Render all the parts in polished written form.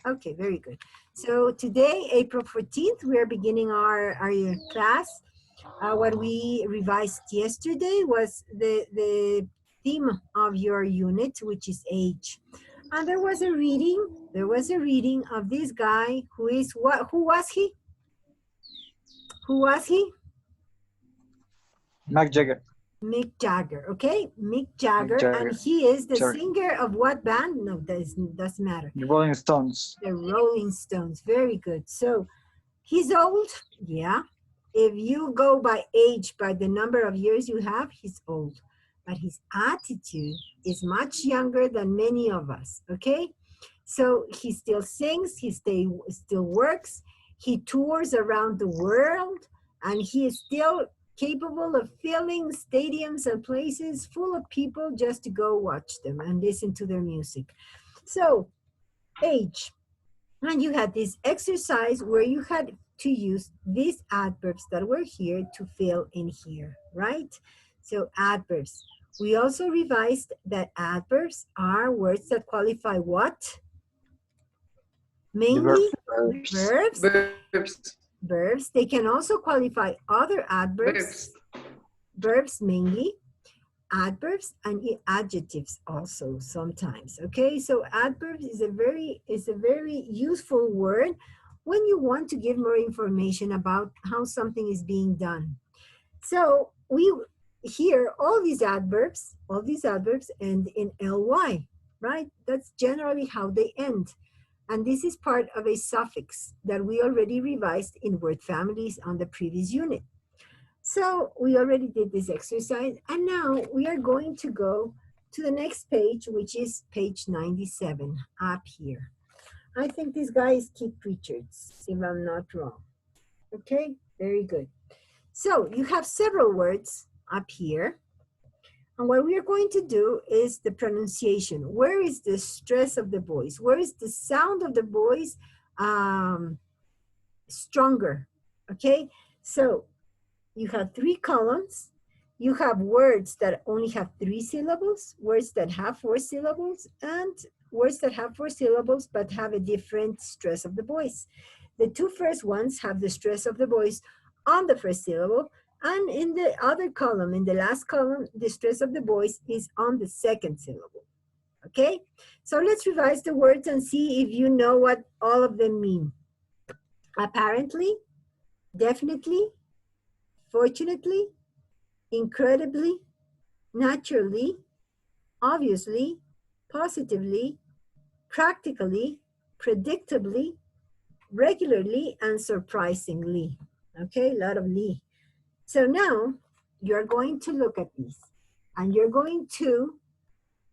Okay, very good. So today, April 14th, we are beginning our class. What we revised yesterday was the theme of your unit, which is age. And there was a reading of this guy who is what, who was he? Who was he? Mac Jagger. Mick Jagger, okay? Mick Mick Jagger, and Jagger. he is the Sorry. singer of what band? No, doesn't matter. The Rolling Stones. The Rolling Stones, very good. So he's old, yeah. If you go by age, by the number of years you have, he's old. But his attitude is much younger than many of us, okay? So he still sings, still works, he tours around the world, and he is still capable of filling stadiums and places full of people just to go watch them and listen to their music. So, age. And you had this exercise where you had to use these adverbs that were here to fill in here, right? So adverbs. We also revised that adverbs are words that qualify what? Mainly verbs. Verbs. They can also qualify other adverbs. Verbs mainly. Adverbs and adjectives also sometimes. Okay, so adverbs is a very useful word when you want to give more information about how something is being done. So we hear all these adverbs end in ly, right? That's generally how they end. And this is part of a suffix that we already revised in word families on the previous unit. So we already did this exercise, and now we are going to go to the next page, which is page 97, up here. I think this guy is Keith Richards, if I'm not wrong. Okay, very good. So you have several words up here. And what we are going to do is the pronunciation. Where is the stress of the voice? Where is the sound of the voice stronger? Okay, so you have 3 columns. You have words that only have 3 syllables, words that have 4 syllables, and words that have 4 syllables but have a different stress of the voice. The 2 first ones have the stress of the voice on the first syllable, and in the other column, in the last column, the stress of the voice is on the second syllable. Okay? So let's revise the words and see if you know what all of them mean. Apparently, definitely, fortunately, incredibly, naturally, obviously, positively, practically, predictably, regularly, and surprisingly. Okay, a lot of ly. So now you're going to look at these and you're going to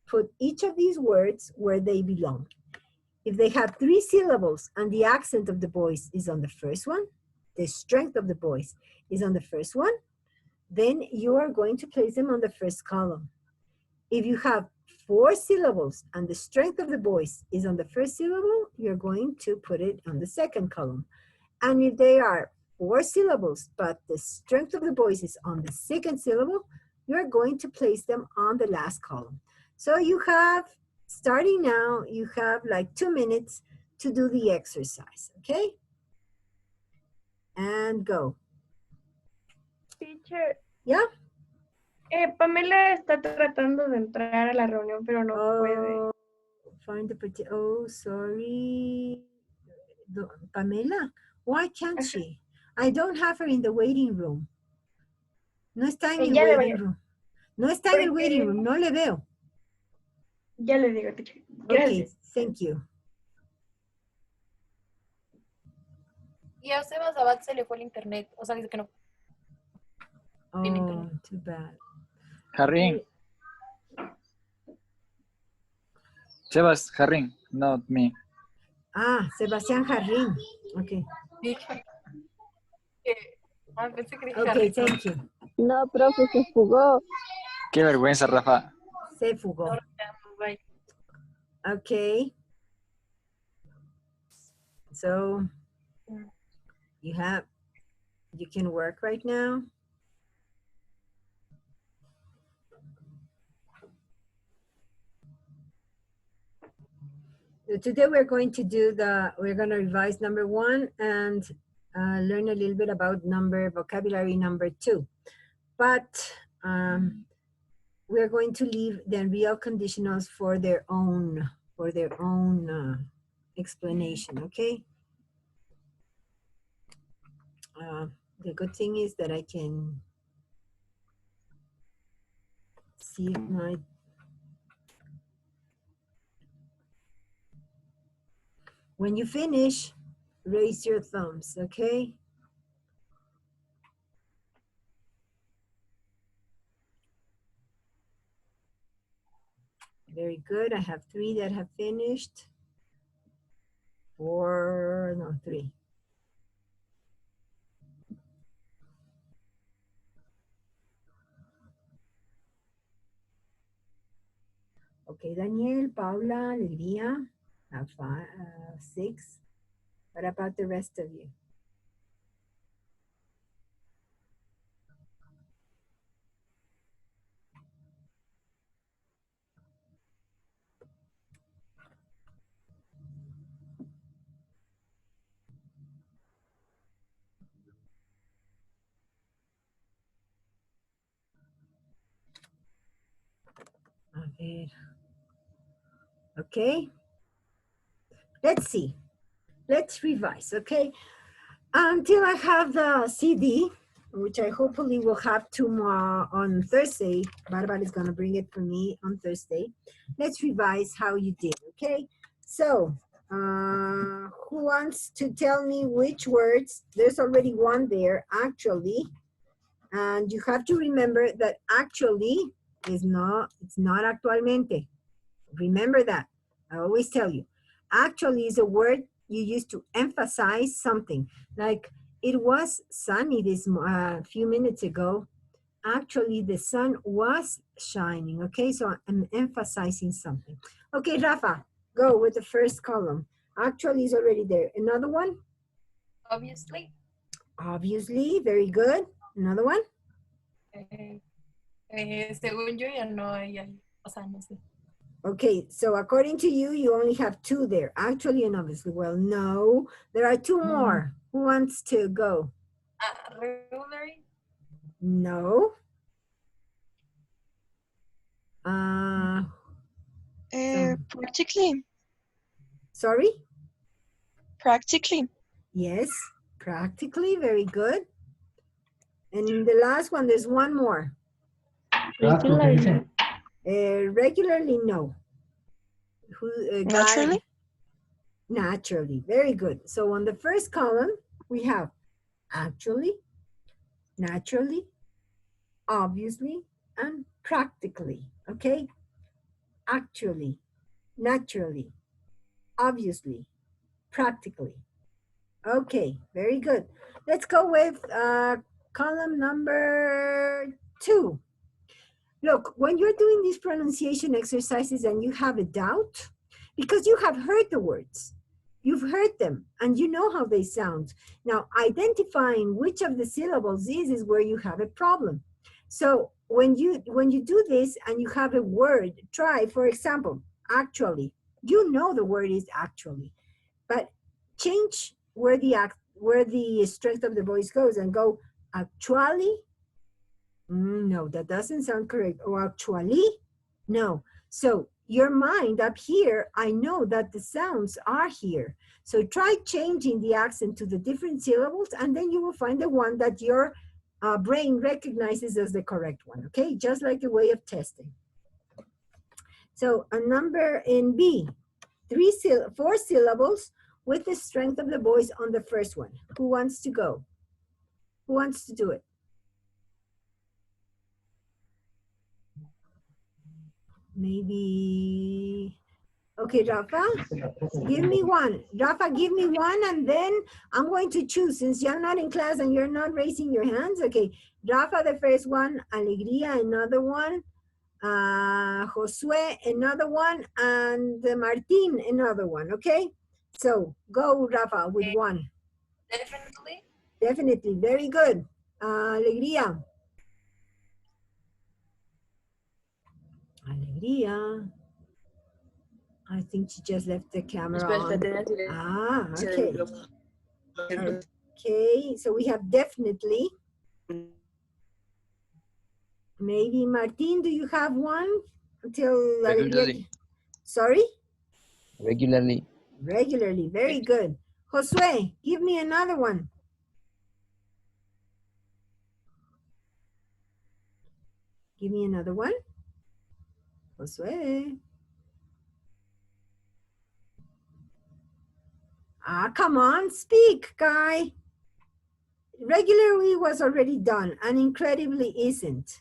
put each of these words where they belong. If they have 3 syllables and the accent of the voice is on the first one, the strength of the voice is on the first one, then you are going to place them on the first column. If you have 4 syllables and the strength of the voice is on the first syllable, you're going to put it on the second column. And if they are 4 syllables, but the strength of the voice is on the second syllable, you're going to place them on the last column. So you have, starting now, you have like 2 minutes to do the exercise, okay? And go. Teacher. Yeah? Pamela está tratando de entrar a la reunión, pero no puede. Find the oh, sorry. Pamela, why can't she? I don't have her in the waiting room. No está en el waiting room. No está en el waiting room, no le veo. Ya le digo, teacher. Gracias. Okay, thank you. Y a Sebas Abad se le fue el internet, o sea, dice que no. Oh, too bad. Jarrín. Sebas Jarrín, not me. Ah, Sebastián Jarrín. Okay. Dije pensé que dije Okay, thank you. No, profe, se fugó. Qué vergüenza, Rafa. Se fugó. Bye. Okay. So, you can work right now. Today we're going to we're going to revise number 1 and learn a little bit about vocabulary number 2. But we're going to leave the real conditionals for their own explanation, okay? The good thing is that I can see my... When you finish, raise your thumbs, okay? Very good. I have 3 that have finished. 4, no, 3. Okay, Daniel, Paula, Alegría, have 6. What about the rest of you? A ver. Okay, let's see. Let's revise, okay? Until I have the CD, which I hopefully will have tomorrow on Thursday. Barbara is gonna bring it for me on Thursday. Let's revise how you did, okay? So, who wants to tell me which words? There's already one there, actually. And you have to remember that actually it's not actualmente. Remember that. I always tell you. Actually is a word you use to emphasize something. Like, it was sunny this few minutes ago. Actually, the sun was shining. Okay, so I'm emphasizing something. Okay, Rafa, go with the first column. Actually is already there. Another one? Obviously. Obviously, very good. Another one? Según yo ya no hay, o sea, no sé. Okay, so according to you, you only have 2 there. Actually and obviously. Well, no, there are 2 more. Who wants to go? Regularly. No. Practically. Sorry? Practically. Yes, practically, very good. And the last one, there's one more. Regularly. Regularly, no. Naturally? Naturally, very good. So on the first column, we have actually, naturally, obviously, and practically, okay? Actually, naturally, obviously, practically. Okay, very good. Let's go with column number 2. Look, when you're doing these pronunciation exercises and you have a doubt, because you have heard the words, you've heard them, and you know how they sound. Now, identifying which of the syllables is where you have a problem. So when you do this and you have a word, try, for example, actually. You know the word is actually, but change where the strength of the voice goes and go actually. No, that doesn't sound correct. Or actually, no. So your mind up here, I know that the sounds are here. So try changing the accent to the different syllables, and then you will find the one that your brain recognizes as the correct one, okay? Just like a way of testing. So a number in B, 4 syllables with the strength of the voice on the first one. Who wants to go? Who wants to do it? Maybe, okay, Rafa, give me one. Rafa, give me one, and then I'm going to choose, since you're not in class and you're not raising your hands. Okay, Rafa, the first one, Alegría, another one, Josue, another one, and Martin, another one, okay? So, go, Rafa, with one. Definitely. Definitely, very good. Alegría. Alegría. I think she just left the camera Espera, on. tenía silencio Ah, del okay. micrófono. Okay, so we have definitely. Maybe Martin, do you have one? Until Regularly. Sorry? Regularly. Regularly, very good. Josue, give me another one. Give me another one. Josue. Ah, come on, speak, guy. Regularly was already done and incredibly isn't.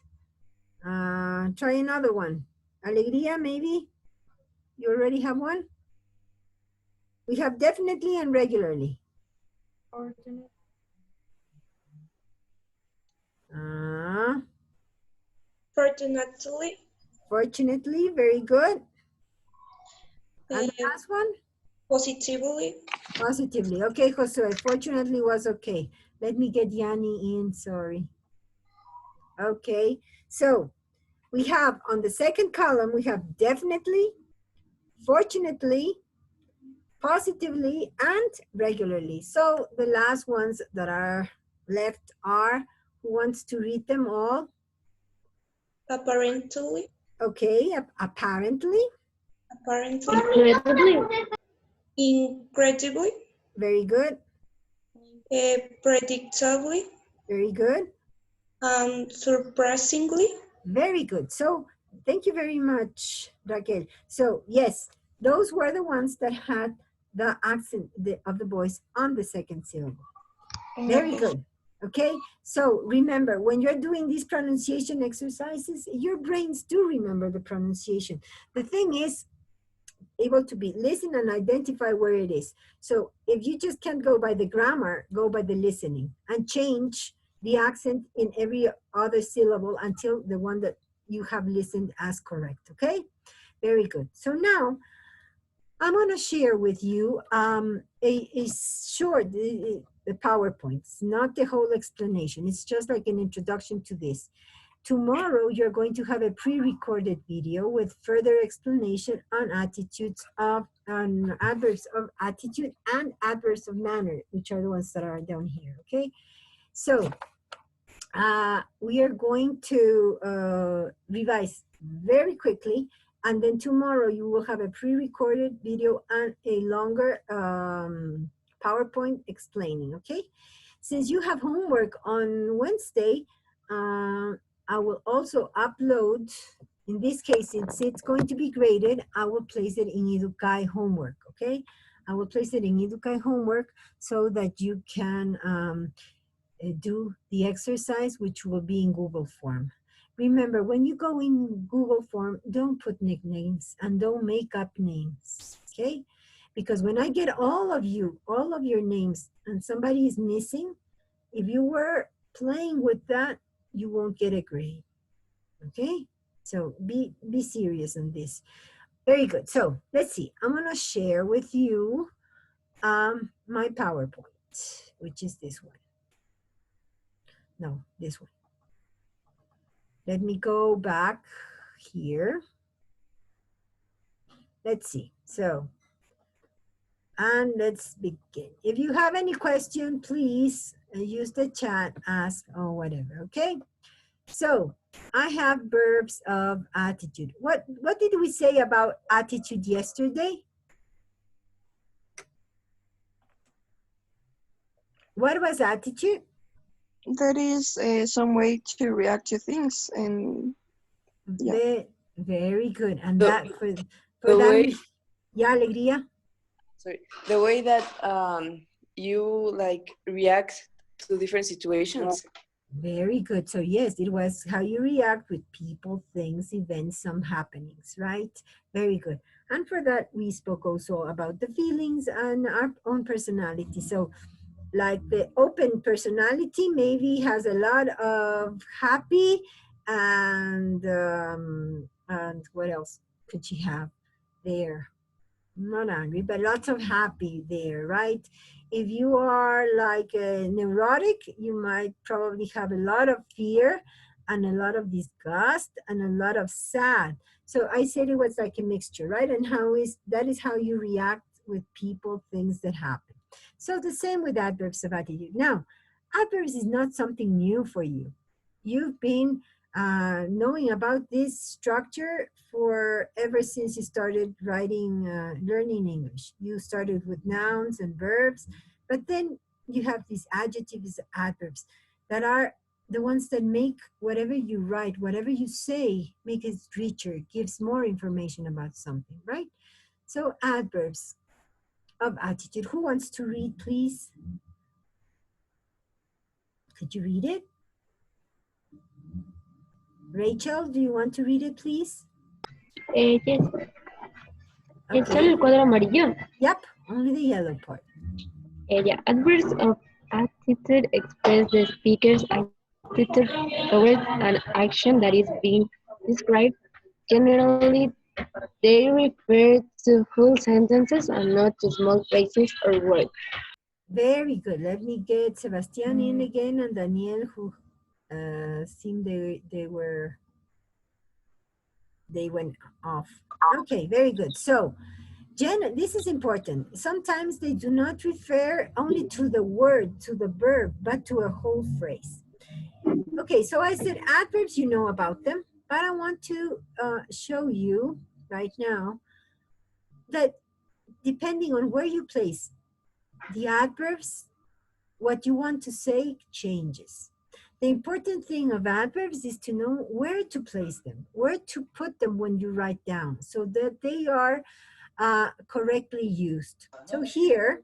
Try another one. Alegría, maybe? You already have one? We have definitely and regularly. Fortunate. Fortunately. Fortunately, very good. And the Uh, last one? Positively. Positively. Okay, Josue, fortunately was okay. Let me get Yanni in, sorry. Okay, so we have on the second column, we have definitely, fortunately, positively, and regularly. So the last ones that are left are, who wants to read them all? Apparently. Okay, apparently. Apparently. Incredibly. Very good, Predictably. very good, And surprisingly. very good. So thank you very much, Raquel. So yes, those were the ones that had the accent of the voice on the second syllable. Very good. Okay, so remember, when you're doing these pronunciation exercises, your brains do remember the pronunciation. The thing is, able to be listen and identify where it is. So if you just can't go by the grammar, go by the listening and change the accent in every other syllable until the one that you have listened as correct, okay? Very good. So now I'm going to share with you a short, the PowerPoints, not the whole explanation. It's just like an introduction to this. Tomorrow, you're going to have a pre-recorded video with further explanation on adverbs of attitude and adverbs of manner, which are the ones that are down here, okay? So we are going to revise very quickly, and then tomorrow you will have a pre-recorded video and a longer PowerPoint explaining, okay? Since you have homework on Wednesday, I will also upload, in this case, since it's going to be graded, I will place it in Educai homework, okay? I will place it in Educai homework so that you can do the exercise, which will be in Google Form. Remember, when you go in Google Form, don't put nicknames and don't make up names, okay? Because when I get all of your names, and somebody is missing, if you were playing with that, you won't get a grade, okay? So be serious on this. Very good. So let's see. I'm gonna share with you my PowerPoint, which is this one. No, this one. Let me go back here. Let's see. So, and let's begin. If you have any question, please use the chat, ask, or whatever, okay? So, I have verbs of attitude. What did we say about attitude yesterday? What was attitude? That is some way to react to things, and yeah. Very good. And The- that for the that, way- yeah, alegría. Sorry, the way that you like react to different situations. Very good. So yes, it was how you react with people, things, events, some happenings, right? Very good. And for that, we spoke also about the feelings and our own personality. So like the open personality maybe has a lot of happy and what else could she have there? Not angry, but lots of happy there, right? If you are like a neurotic, you might probably have a lot of fear and a lot of disgust and a lot of sad. So I said it was like a mixture, right? And that is how you react with people, things that happen. So the same with adverbs of attitude. Now, adverbs is not something new for you. You've been knowing about this structure for ever since you started learning English. You started with nouns and verbs, but then you have these adjectives, adverbs that are the ones that make whatever you write, whatever you say, make it richer, gives more information about something, right? So adverbs of attitude. Who wants to read, please? Could you read it? Rachel, do you want to read it, please? Yes. It's Okay. el cuadro amarillo. Yep, only the yellow part. Yeah. Adverbs of attitude express the speaker's attitude towards an action that is being described. Generally, they refer to full sentences and not to small phrases or words. Very good. Let me get Sebastian in again and Daniel, who seemed they went off. Okay, very good. So, Jen, this is important. Sometimes they do not refer only to the word, to the verb, but to a whole phrase. Okay, so I said adverbs, you know about them, but I want to show you right now that depending on where you place the adverbs, what you want to say changes. The important thing of adverbs is to know where to place them, where to put them when you write down, so that they are correctly used. So here,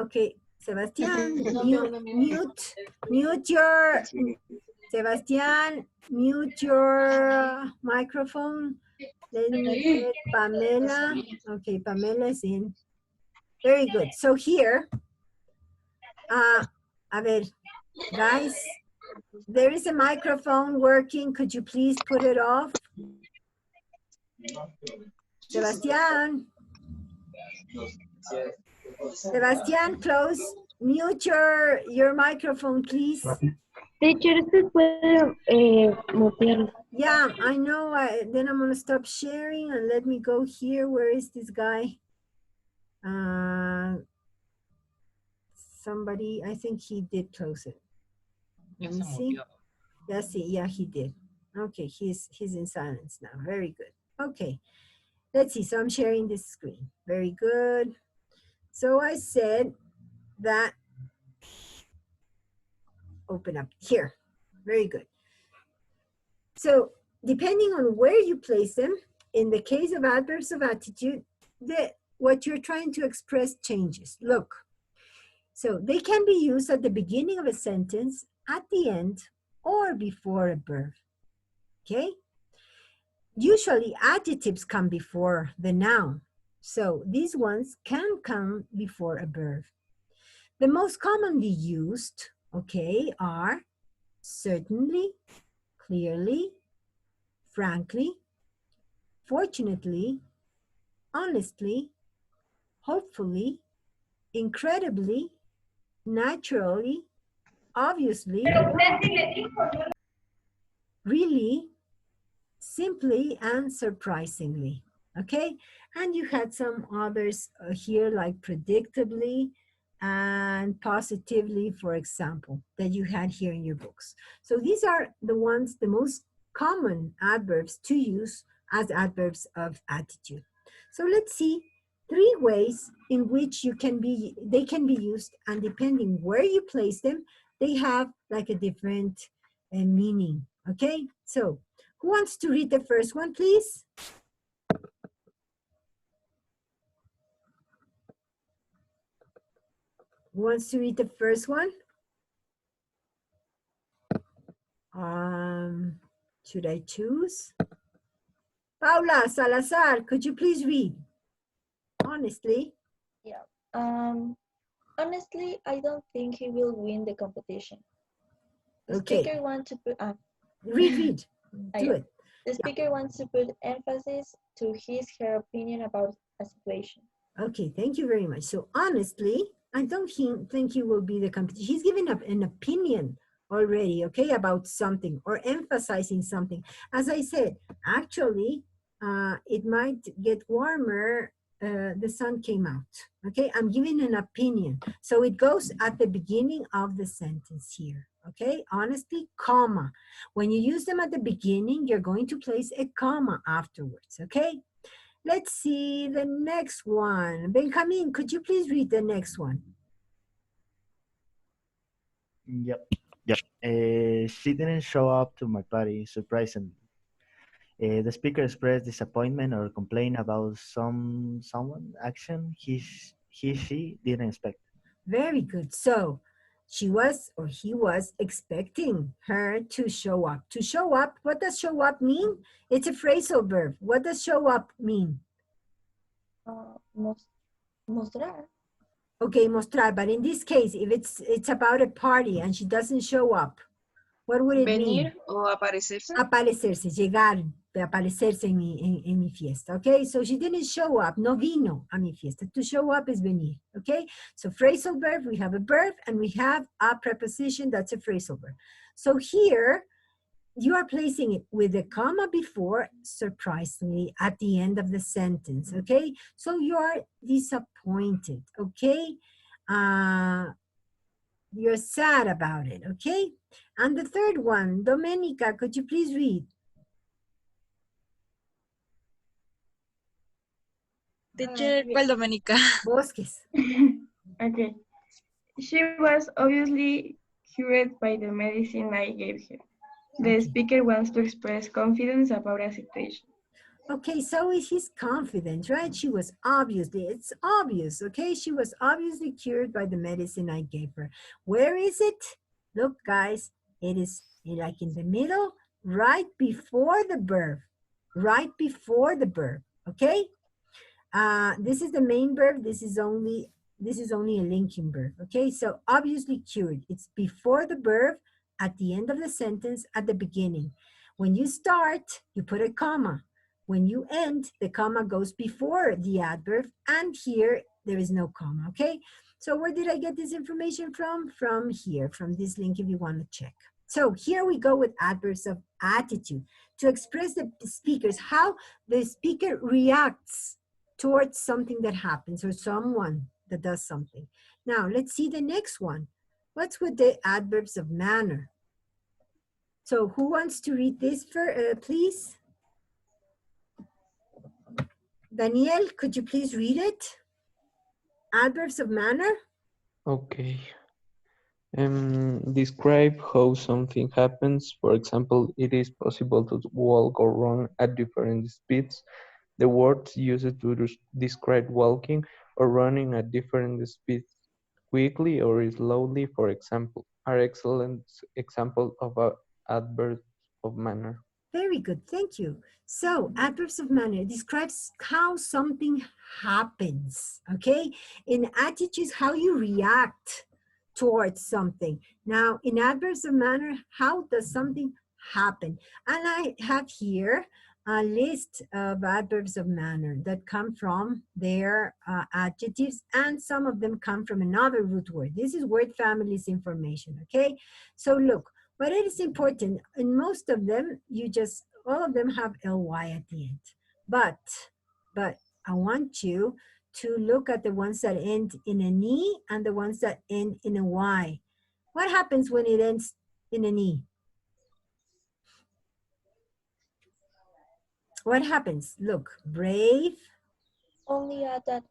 okay, Sebastian, mute your, Sebastian, mute your microphone. Let me get Pamela. Okay, Pamela is in. Very good. So here, a ver, guys, there is a microphone working. Could you please put it off? Sebastian. Sebastian, mute your microphone, please. Teacher, ¿usted puede mutearlo? Yeah, I know. Then I'm going to stop sharing and let me go here. Where is this guy? Somebody, I think he did close it. Let me see. Yeah, he did. Okay, he's in silence now. Very good. Okay, let's see. So I'm sharing this screen. Very good. So I said that, open up here. Very good. So depending on where you place them, in the case of adverbs of attitude, what you're trying to express changes. Look, so they can be used at the beginning of a sentence, at the end, or before a verb, okay? Usually adjectives come before the noun, so these ones can come before a verb. The most commonly used, okay, are certainly, clearly, frankly, fortunately, honestly, hopefully, incredibly, naturally, obviously, really, simply, and surprisingly. Okay? And you had some others here like predictably and positively, for example, that you had here in your books. So these are the ones, the most common adverbs to use as adverbs of attitude. So let's see 3 ways in which they can be used, and depending where you place them, they have like a different meaning. Okay, so who wants to read the first one, please? Who wants to read the first one? Should I choose? Paula Salazar, could you please read? Honestly. Yeah. Honestly, I don't think he will win the competition. The Okay. speaker wants to put read. Do it. The speaker wants to put emphasis to her opinion about a situation. Okay, thank you very much. So honestly, I don't think he will be the competition. He's giving up an opinion already, okay, about something or emphasizing something. As I said, actually, it might get warmer. The sun came out. Okay, I'm giving an opinion. So it goes at the beginning of the sentence here. Okay, honestly, comma. When you use them at the beginning, you're going to place a comma afterwards. Okay, let's see the next one. Benjamin, could you please read the next one? Yep. She didn't show up to my party, surprisingly. The speaker expressed disappointment or complained about someone action she didn't expect. Very good. So she was or he was expecting her to show up. To show up, what does show up mean? It's a phrasal verb. What does show up mean? Mostrar. Okay, mostrar. But in this case, if it's about a party and she doesn't show up, what would it mean? Venir o aparecerse. Aparecerse, llegar, de aparecerse en mi fiesta, okay? So she didn't show up, no vino a mi fiesta. To show up is venir, okay? So phrasal verb, we have a verb and we have a preposition, that's a phrasal verb. So here, you are placing it with a comma before, surprisingly, at the end of the sentence, okay? So you are disappointed, okay? You're sad about it, okay? And the third one, Domenica, could you please read? Teacher, ¿cuál Doménica? Bosques. Okay. She was obviously cured by the medicine I gave her. The speaker wants to express confidence about a situation. Okay, so he's confident, right? She was obviously, it's obvious, okay? She was obviously cured by the medicine I gave her. Where is it? Look, guys, it is like in the middle, right before the verb. Right before the verb, okay? This is the main verb. This is only a linking verb, okay? So obviously cured. It's before the verb, at the end of the sentence, at the beginning. When you start, you put a comma. When you end, the comma goes before the adverb, and here there is no comma, okay? So where did I get this information from? From here, from this link if you want to check. So here we go with adverbs of attitude to express the speakers, how the speaker reacts towards something that happens or someone that does something. Now, let's see the next one. What's with the adverbs of manner? So who wants to read this, please? Daniel, could you please read it? Adverbs of manner? Okay. Describe how something happens. For example, it is possible to walk or run at different speeds. The words used to describe walking or running at different speeds, quickly or slowly, for example, are excellent examples of adverbs of manner. Very good, thank you. So, adverbs of manner describes how something happens, okay? In attitudes, how you react towards something. Now, in adverbs of manner, how does something happen? And I have here a list of adverbs of manner that come from their adjectives, and some of them come from another root word. This is word families information, okay? So look, but it is important, in most of them, all of them have ly at the end. But I want you to look at the ones that end in an e and the ones that end in a y. What happens when it ends in an e? What happens? Look, brave. Only add that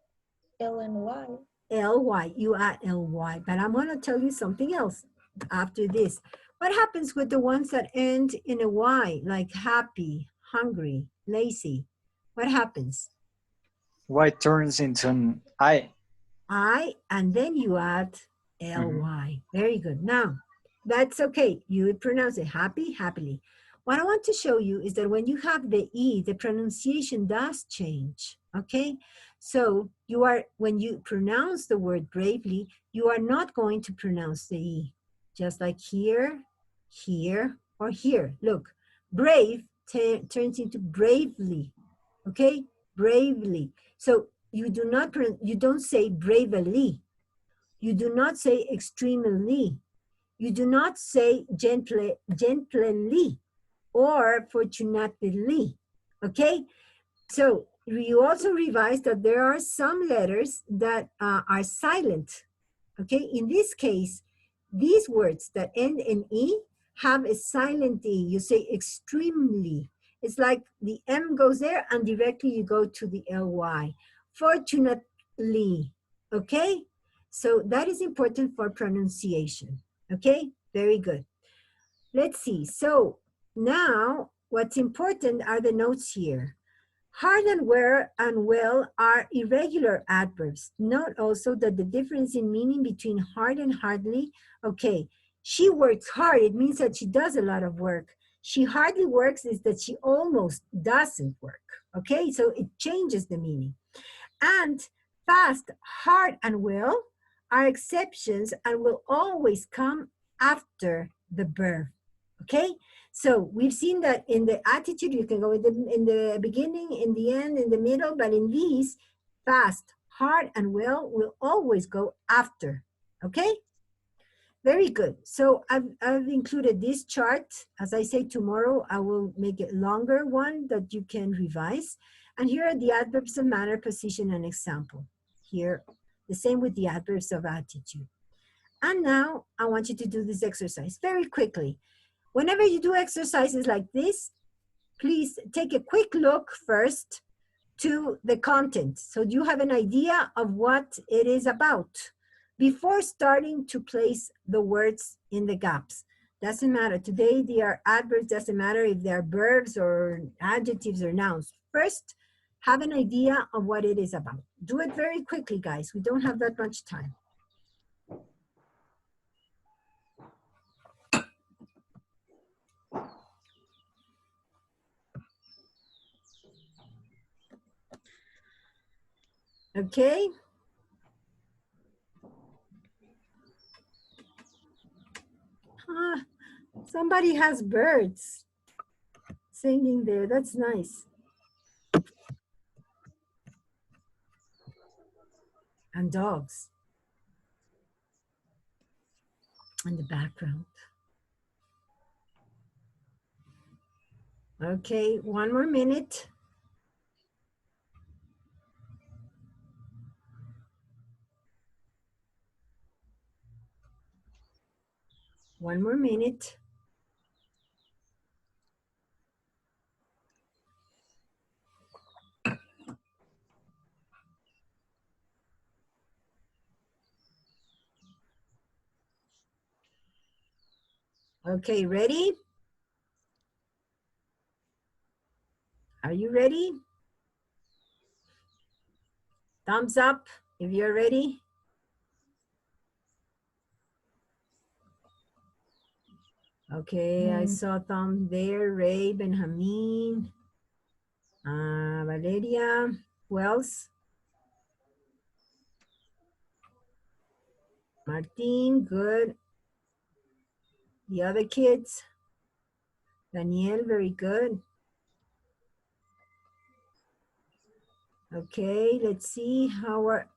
L and Y. ly, you add ly, but I'm gonna tell you something else after this. What happens with the ones that end in a Y, like happy, hungry, lazy? What happens? Y turns into an I. I, and then you add ly. Very good. Now, that's okay. You would pronounce it happy, happily. What I want to show you is that when you have the E, the pronunciation does change, okay? So when you pronounce the word bravely, you are not going to pronounce the E. Just like here, here, or here. Look, brave turns into bravely, okay? Bravely. So you don't say bravely. You do not say extremely. You do not say gently or fortunately, okay? So you also revise that there are some letters that are silent, okay? In this case, these words that end in E have a silent E. You say extremely. It's like the M goes there and directly you go to the LY. Fortunately, okay? So that is important for pronunciation, okay? Very good. Let's see. So now what's important are the notes here. Hard and well are irregular adverbs. Note also that the difference in meaning between hard and hardly, okay, she works hard, it means that she does a lot of work. She hardly works is that she almost doesn't work, okay? So it changes the meaning. And fast, hard, and well are exceptions and will always come after the verb, okay? So we've seen that in the attitude, you can go in the beginning, in the end, in the middle, but in these, fast, hard, and well will always go after, okay? Very good. So I've included this chart. As I say, tomorrow I will make it longer one that you can revise. And here are the adverbs of manner, position, and example. Here, the same with the adverbs of attitude. And now I want you to do this exercise very quickly. Whenever you do exercises like this, please take a quick look first to the content so you have an idea of what it is about before starting to place the words in the gaps. Doesn't matter. Today they are adverbs, doesn't matter if they're verbs or adjectives or nouns. First, have an idea of what it is about. Do it very quickly, guys. We don't have that much time. Okay. Somebody has birds singing there. That's nice. And dogs in the background. Okay, one more minute. One more minute. Okay, ready? Are you ready? Thumbs up if you're ready. Okay, I saw thumb there. Ray, Benjamin, Valeria, who else? Martin, good. The other kids? Daniel, very good. Okay, let's see how are...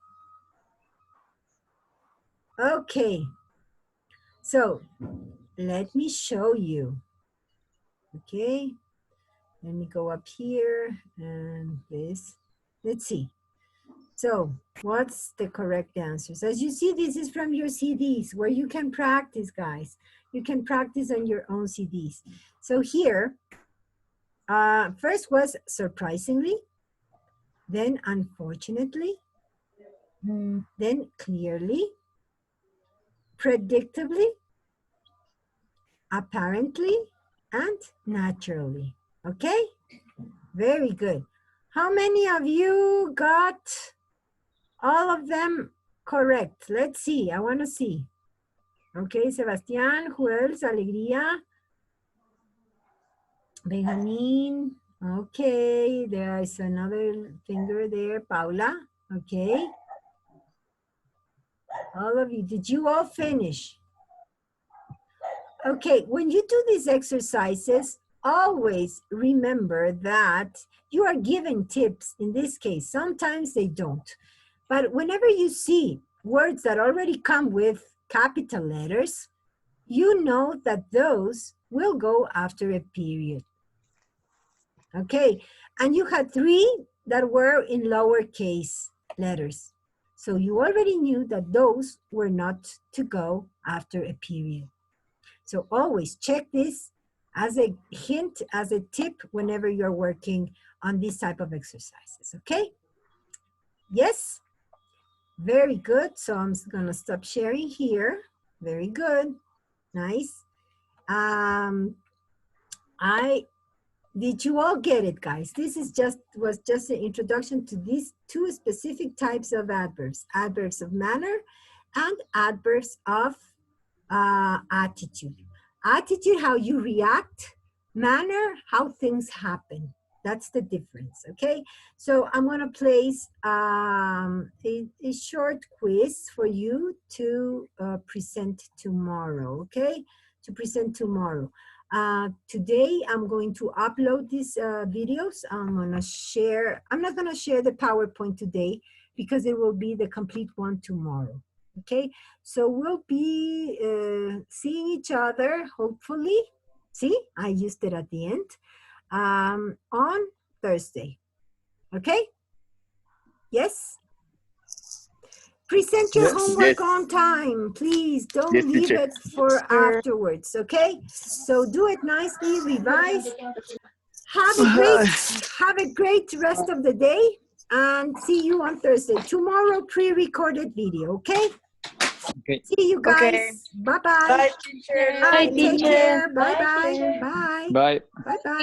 Okay, so let me show you. Okay, let me go up here and this. Let's see. So what's the correct answers? As you see, this is from your CDs where you can practice, guys. You can practice on your own CDs. So here, first was surprisingly, then unfortunately, then clearly, predictably, apparently, and naturally. Okay? Very good. How many of you got all of them correct? Let's see. I want to see. Okay, Sebastián, who else? Alegría. Benjamin. Okay, there is another finger there. Paula. Okay. All of you, did you all finish? Okay, when you do these exercises, always remember that you are given tips in this case. Sometimes they don't. But whenever you see words that already come with capital letters, you know that those will go after a period. Okay, and you had 3 that were in lowercase letters. So you already knew that those were not to go after a period. So always check this as a hint, as a tip whenever you're working on this type of exercises, okay? Yes? Very good. So I'm gonna stop sharing here. Very good. Nice. Did you all get it, guys? This is was just an introduction to these 2 specific types of adverbs. Adverbs of manner and adverbs of attitude. Attitude, how you react. Manner, how things happen. That's the difference, okay? So I'm gonna place a short quiz for you to present tomorrow, okay? To present tomorrow. Today I'm going to upload these videos. I'm not gonna share the PowerPoint today because it will be the complete one tomorrow. Okay, so we'll be seeing each other, hopefully. See, I used it at the end, on Thursday. Okay? Yes? Present your homework on time, please. Don't leave it for afterwards, okay? So do it nicely, revise. Have a great rest of the day, and see you on Thursday. Tomorrow, pre-recorded video, okay? Okay. See you guys. Okay. Bye-bye. Bye, teacher. Bye, take teacher. care. Bye-bye. Bye. Bye. Bye-bye.